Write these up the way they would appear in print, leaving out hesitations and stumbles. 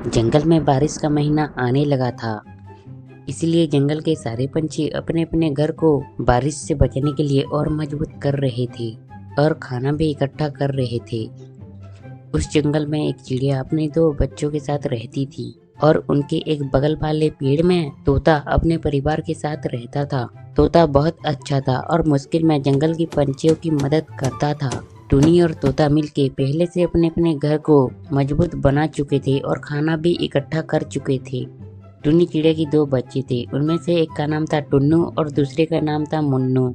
जंगल में बारिश का महीना आने लगा था, इसलिए जंगल के सारे पंछी अपने अपने घर को बारिश से बचाने के लिए और मजबूत कर रहे थे और खाना भी इकट्ठा कर रहे थे। उस जंगल में एक चिड़िया अपने दो बच्चों के साथ रहती थी और उनके एक बगल वाले पेड़ में तोता अपने परिवार के साथ रहता था। तोता बहुत अच्छा था और मुश्किल में जंगल की पंछियों की मदद करता था। टुनी और तोता मिलके पहले से अपने अपने घर को मजबूत बना चुके थे और खाना भी इकट्ठा कर चुके थे। टुनी चिड़िया की दो बच्चे थे, उनमें से एक का नाम था टुन्नू और दूसरे का नाम था मुन्नू।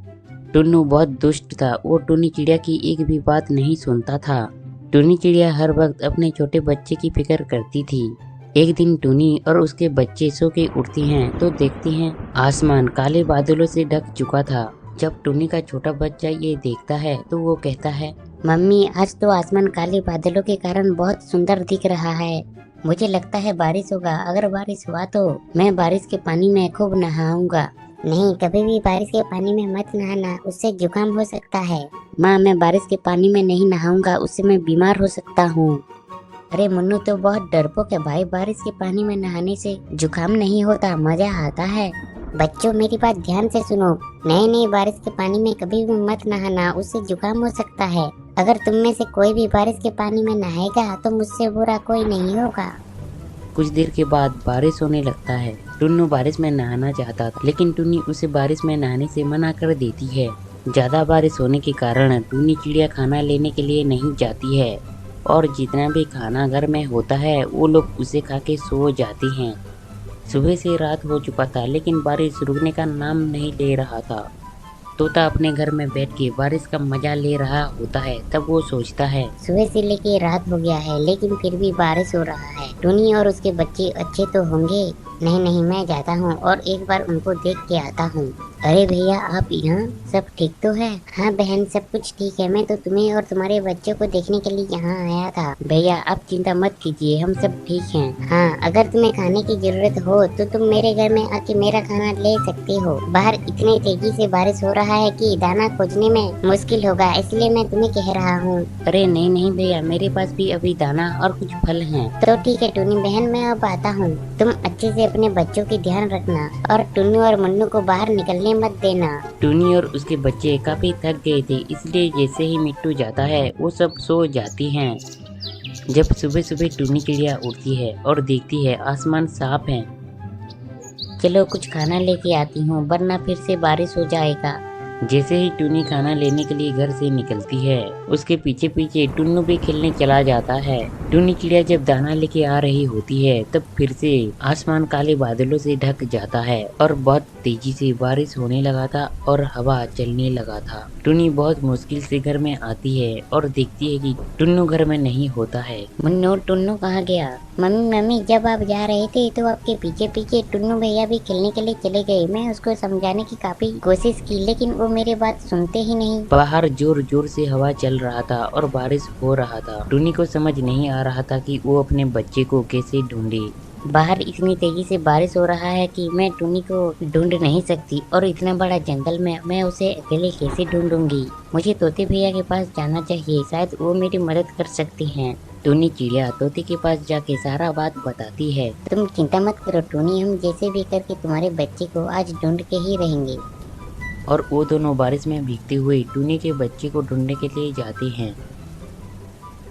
टुन्नू बहुत दुष्ट था, वो टुनी चिड़िया की एक भी बात नहीं सुनता था। टुनी चिड़िया हर वक्त अपने छोटे बच्चे की फिक्र करती थी। एक दिन टुनी और उसके बच्चे सो के उठती हैं तो देखती हैं आसमान काले बादलों से ढक चुका था। जब टुनी का छोटा बच्चा ये देखता है तो वो कहता है, मम्मी, आज तो आसमान काले बादलों के कारण बहुत सुंदर दिख रहा है। मुझे लगता है बारिश होगा। अगर बारिश हुआ तो मैं बारिश के पानी में खूब नहाऊंगा। नहीं, कभी भी बारिश के पानी में मत नहाना, उससे जुकाम हो सकता है। माँ, मैं बारिश के पानी में नहीं नहाऊंगा, उससे मैं बीमार हो सकता हूँ। अरे मुन्नू तो बहुत डरपोक है भाई, बारिश के पानी में नहाने से जुकाम नहीं होता, मजा आता है। बच्चों, मेरी बात ध्यान से सुनो। नहीं, बारिश के पानी में कभी भी मत नहाना, उससे जुकाम हो सकता है। अगर तुम में से कोई भी बारिश के पानी में नहाएगा तो मुझसे बुरा कोई नहीं होगा। कुछ देर के बाद बारिश होने लगता है। टुन्नू बारिश में नहाना चाहता था, लेकिन टुन्नी उसे बारिश में नहाने से मना कर देती है। ज्यादा बारिश होने के कारण टुन्नी चिड़िया खाना लेने के लिए नहीं जाती है और जितना भी खाना घर में होता है वो लोग उसे खा के सो जाते हैं। सुबह से रात हो चुका था, लेकिन बारिश रुकने का नाम नहीं ले रहा था। तोता अपने घर में बैठ के बारिश का मजा ले रहा होता है। तब वो सोचता है, सुबह से लेके रात हो गया है, लेकिन फिर भी बारिश हो रहा है। टुनी और उसके बच्चे अच्छे तो होंगे। नहीं, मैं जाता हूँ और एक बार उनको देख के आता हूँ। अरे भैया, आप यहाँ? सब ठीक तो है? हाँ बहन, सब कुछ ठीक है। मैं तो तुम्हें और तुम्हारे बच्चों को देखने के लिए यहाँ आया था। भैया, आप चिंता मत कीजिए, हम सब ठीक हैं। हाँ, अगर तुम्हें खाने की जरूरत हो तो तुम मेरे घर में आके मेरा खाना ले सकते हो। बाहर इतनी तेजी से बारिश हो रहा है कि दाना खोजने में मुश्किल होगा, इसलिए मैं तुम्हें कह रहा हूँ। अरे नहीं भैया, मेरे पास भी अभी दाना और कुछ फल हैं। तो ठीक है टुनी बहन, मैं अब आता हूँ। तुम अच्छे से अपने बच्चों की ध्यान रखना और टुन्नू और मुन्नू को बाहर निकलने मत देना। टुनी और उसके बच्चे काफी थक गए थे, इसलिए जैसे ही मिट्टू जाता है वो सब सो जाती हैं। जब सुबह सुबह टुनी चिड़िया उठती है और देखती है आसमान साफ है। चलो कुछ खाना लेके आती हूँ, वरना फिर से बारिश हो जाएगा। जैसे ही टुनी खाना लेने के लिए घर से निकलती है, उसके पीछे पीछे टुन्नू भी खेलने चला जाता है। टुनी चिड़िया जब दाना लेके आ रही होती है, तब फिर से आसमान काले बादलों से ढक जाता है और बहुत तेजी से बारिश होने लगा था और हवा चलने लगा था। टुनी बहुत मुश्किल से घर में आती है और देखती है कि टुन्नू घर में नहीं होता है। मुन्नू, टुन्नू कहाँ गया? मम्मी, जब आप जा रहे थे तो आपके पीछे पीछे टुन्नू भैया भी खेलने के लिए चले गए। मैं उसको समझाने की काफी कोशिश की, लेकिन वो मेरी बात सुनते ही नहीं। बाहर जोर जोर से हवा चल रहा था और बारिश हो रहा था। टुनी को समझ नहीं आ रहा था कि वो अपने बच्चे को कैसे ढूंढे। बाहर इतनी तेजी से बारिश हो रहा है कि मैं टुनी को ढूंढ नहीं सकती, और इतना बड़ा जंगल में मैं उसे अकेले कैसे ढूंढूंगी? मुझे तोते भैया के पास जाना चाहिए, शायद वो मेरी मदद कर सकती हैं। टुनी चिड़िया तोते के पास जाके सारा बात बताती है। तुम चिंता मत करो टुनी, हम जैसे भी करके तुम्हारे बच्चे को आज ढूंढ के ही रहेंगे। और वो दोनों बारिश में भीगते हुए टुनी के बच्चे को ढूंढने के लिए जाते हैं।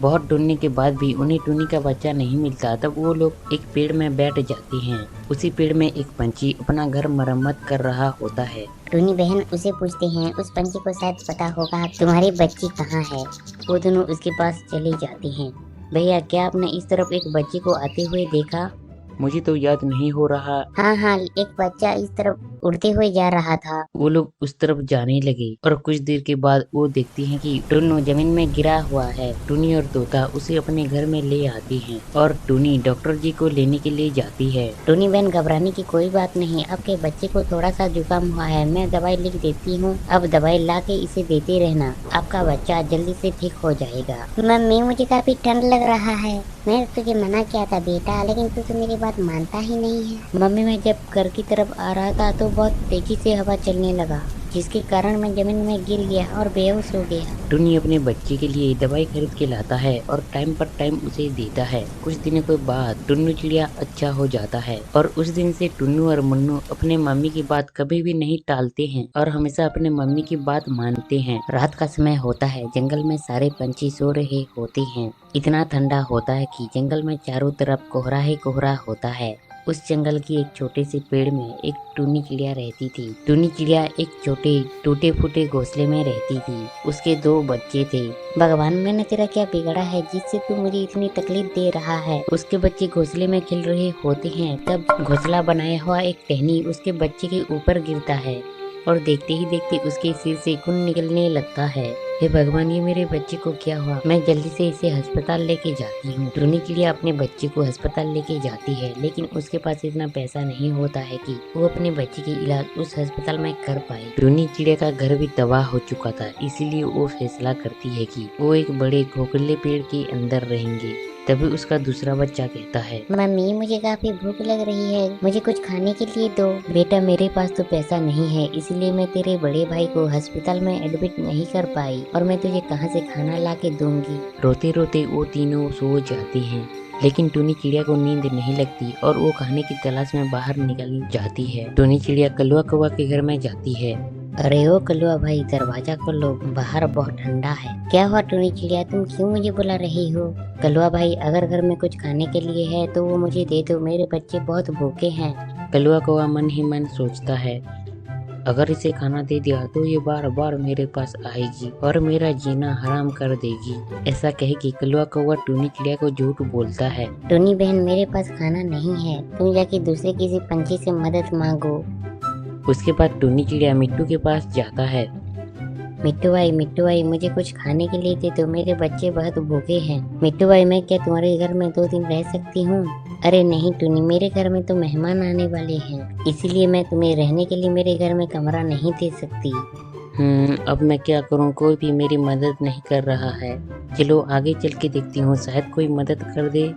बहुत ढूंढने के बाद भी उन्हें टुनी का बच्चा नहीं मिलता। तब वो लोग एक पेड़ में बैठ जाते हैं। उसी पेड़ में एक पंछी अपना घर मरम्मत कर रहा होता है। टुनी बहन उसे पूछते हैं, उस पंछी को शायद पता होगा तुम्हारी बच्ची कहाँ है। वो दोनों उसके पास चले जाते हैं। भैया, क्या आपने इस तरफ एक बच्ची को आते हुए देखा? मुझे तो याद नहीं हो रहा। हाँ, एक बच्चा इस तरफ उड़ते हुए जा रहा था। वो लोग उस तरफ जाने लगे और कुछ देर के बाद वो देखती हैं कि टुन्नू जमीन में गिरा हुआ है। टुनी और तोता उसे अपने घर में ले आती हैं और टुनी डॉक्टर जी को लेने के लिए जाती है। टुनी बहन, घबराने की कोई बात नहीं, आपके बच्चे को थोड़ा सा जुकाम हुआ है, मैं दवाई लिख देती हूँ। अब दवाई ला के इसे देते रहना, आपका बच्चा जल्दी से ठीक हो जाएगा। मम्मी, मुझे काफी ठंड लग रहा है। मैं तुझे मना किया था बेटा, लेकिन तू तो मेरी बात मानता ही नहीं है। मम्मी, मैं जब घर की तरफ आ रहा था तो बहुत तेजी से हवा चलने लगा। जिसके कारण मैं जमीन में गिर गया और बेहोश हो गया। टुन्नी अपने बच्चे के लिए दवाई खरीद के लाता है और टाइम पर टाइम उसे देता है। कुछ दिनों के बाद टुन्नू चिड़िया अच्छा हो जाता है और उस दिन से टुन्नू और मुन्नू अपने मम्मी की बात कभी भी नहीं टालते हैं और हमेशा अपने मम्मी की बात मानते हैं। रात का समय होता है, जंगल में सारे पंछी सो रहे होते हैं। इतना ठंडा होता है कि जंगल में चारों तरफ कोहरा ही कोहरा होता है। उस जंगल की एक छोटे से पेड़ में एक टुन्नी चिड़िया रहती थी। टुन्नी चिड़िया एक छोटे टूटे फूटे घोंसले में रहती थी। उसके 2 बच्चे थे। भगवान, मैंने तेरा क्या बिगड़ा है जिससे तू मुझे इतनी तकलीफ दे रहा है। उसके बच्चे घोंसले में खेल रहे होते हैं, तब घोंसला बनाया हुआ एक टहनी उसके बच्चे के ऊपर गिरता है और देखते ही देखते उसके सिर से खून निकलने लगता है। हे भगवान, ये मेरे बच्चे को क्या हुआ? मैं जल्दी से इसे अस्पताल लेके जाती हूँ। टुन्नी चिड़िया अपने बच्चे को अस्पताल लेके जाती है, लेकिन उसके पास इतना पैसा नहीं होता है कि वो अपने बच्चे की इलाज उस अस्पताल में कर पाए। टुन्नी चिड़िया का घर भी तबाह हो चुका था, इसीलिए वो फैसला करती है कि वो एक बड़े खोखले पेड़ के अंदर रहेंगे। तभी उसका दूसरा बच्चा कहता है, मम्मी, मुझे काफी भूख लग रही है, मुझे कुछ खाने के लिए दो। बेटा, मेरे पास तो पैसा नहीं है, इसलिए मैं तेरे बड़े भाई को अस्पताल में एडमिट नहीं कर पाई और मैं तुझे कहाँ से खाना ला के दूंगी। रोते रोते वो तीनों सो जाते हैं, लेकिन टुन्नी चिड़िया को नींद नहीं लगती और वो खाने की तलाश में बाहर निकल जाती है। टुन्नी चिड़िया कलुआ कौवा के घर में जाती है। अरे ओ कलुआ भाई, दरवाजा खोलो, बाहर बहुत ठंडा है। क्या हुआ टुन्नी चिड़िया, तुम क्यों मुझे बुला रही हो? कलुआ भाई, अगर घर में कुछ खाने के लिए है तो वो मुझे दे दो, मेरे बच्चे बहुत भूखे हैं। कलुआ कौवा मन ही मन सोचता है, अगर इसे खाना दे दिया तो ये बार बार मेरे पास आएगी और मेरा जीना हराम कर देगी। ऐसा कह के कलुआ कौवा टुन्नी चिड़िया को झूठ बोलता है। टुन्नी बहन, मेरे पास खाना नहीं है, तुम जाके दूसरे किसी पंछी से मदद मांगो। उसके बाद टुन्नी चिड़िया मिट्टू के पास जाता है। मिट्टू भाई, मुझे कुछ खाने के लिए दे दो, मेरे बच्चे बहुत भूखे हैं। मिट्टू भाई, मैं क्या तुम्हारे घर में 2 दिन रह सकती हूँ? अरे नहीं टुन्नी, मेरे घर में तो मेहमान आने वाले हैं, इसीलिए मैं तुम्हें रहने के लिए मेरे घर में कमरा नहीं दे सकती। अब मैं क्या करूँ? कोई भी मेरी मदद नहीं कर रहा है। चलो आगे चल के देखती हूँ, शायद कोई मदद कर दे।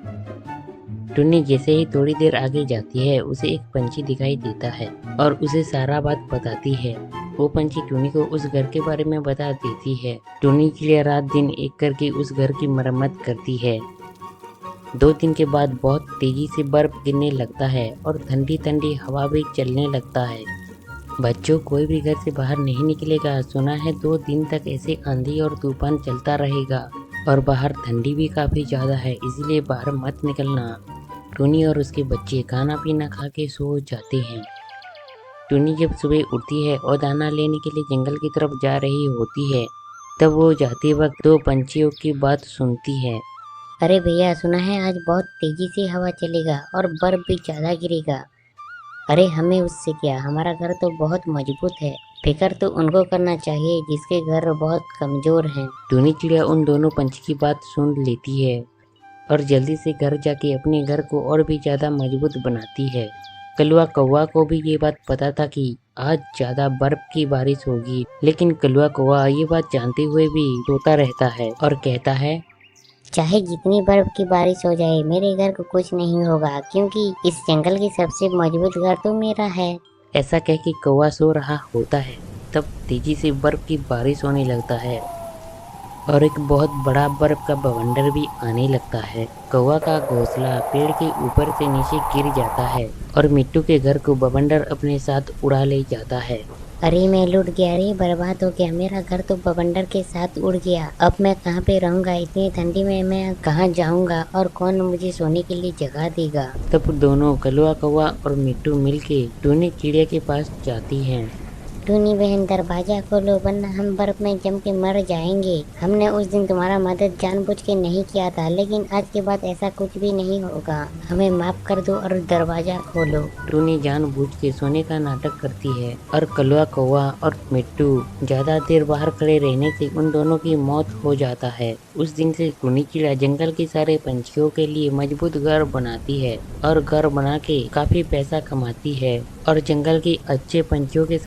टुन्नी जैसे ही थोड़ी देर आगे जाती है, उसे एक पंछी दिखाई देता है और उसे सारा बात बताती है। वो पंछी टुन्नी को उस घर के बारे में बता देती है। टुन्नी चिड़िया रात दिन एक करके उस घर की मरम्मत करती है। 2 दिन के बाद बहुत तेजी से बर्फ गिरने लगता है और ठंडी ठंडी हवा भी चलने लगता है। बच्चों, कोई भी घर से बाहर नहीं निकलेगा। सुना है 2 दिन तक ऐसे आंधी और तूफान चलता रहेगा और बाहर ठंडी भी काफी ज्यादा है, इसलिए बाहर मत निकलना। टुन्नी और उसके बच्चे खाना पीना खा के सो जाते हैं। टुन्नी जब सुबह उठती है और दाना लेने के लिए जंगल की तरफ जा रही होती है, तब वो जाते वक्त 2 पंछियों की बात सुनती है। अरे भैया, सुना है आज बहुत तेजी से हवा चलेगा और बर्फ भी ज्यादा गिरेगा। अरे हमें उससे क्या, हमारा घर तो बहुत मजबूत है। फिक्र तो उनको करना चाहिए जिसके घर बहुत कमजोर हैं। टुन्नी चिड़िया उन दोनों पंछी की बात सुन लेती है और जल्दी से घर जाके अपने घर को और भी ज्यादा मजबूत बनाती है। कलुआ कौवा को भी ये बात पता था कि आज ज्यादा बर्फ की बारिश होगी, लेकिन कलुआ कौवा ये बात जानते हुए भी सोता रहता है और कहता है, चाहे जितनी बर्फ की बारिश हो जाए, मेरे घर को कुछ नहीं होगा, क्योंकि इस जंगल की सबसे मजबूत घर तो मेरा है। ऐसा कह के कौवा सो रहा होता है। तब तेजी से बर्फ की बारिश होने लगता है और एक बहुत बड़ा बर्फ का बवंडर भी आने लगता है। कौवा का घोंसला पेड़ के ऊपर से नीचे गिर जाता है और मिट्टू के घर को बवंडर अपने साथ उड़ा ले जाता है। अरे मैं लुट गया रे, बर्बाद हो गया, मेरा घर तो बवंडर के साथ उड़ गया। अब मैं कहाँ पे रहूंगा? इतनी ठंडी में मैं कहाँ जाऊंगा और कौन मुझे सोने के लिए जगह देगा? तब दोनों कलुआ कौवा और मिट्टू मिलके टुन्नी चिड़िया के पास जाती हैं। टुन्नी बहन, दरवाजा खोलो, वरना हम बर्फ में जम के मर जाएंगे। हमने उस दिन तुम्हारा मदद जानबूझ के नहीं किया था, लेकिन आज के बाद ऐसा कुछ भी नहीं होगा। हमें माफ कर दो और दरवाजा खोलो। टुन्नी जानबूझ के सोने का नाटक करती है और कलुआ कौवा और मिट्टू ज्यादा देर बाहर खड़े रहने से उन दोनों की मौत हो जाता है। उस दिन से टुन्नी चिड़िया जंगल के सारे पंछियों के लिए मजबूत घर बनाती है और घर बना के काफी पैसा कमाती है और जंगल के अच्छे पंछियों के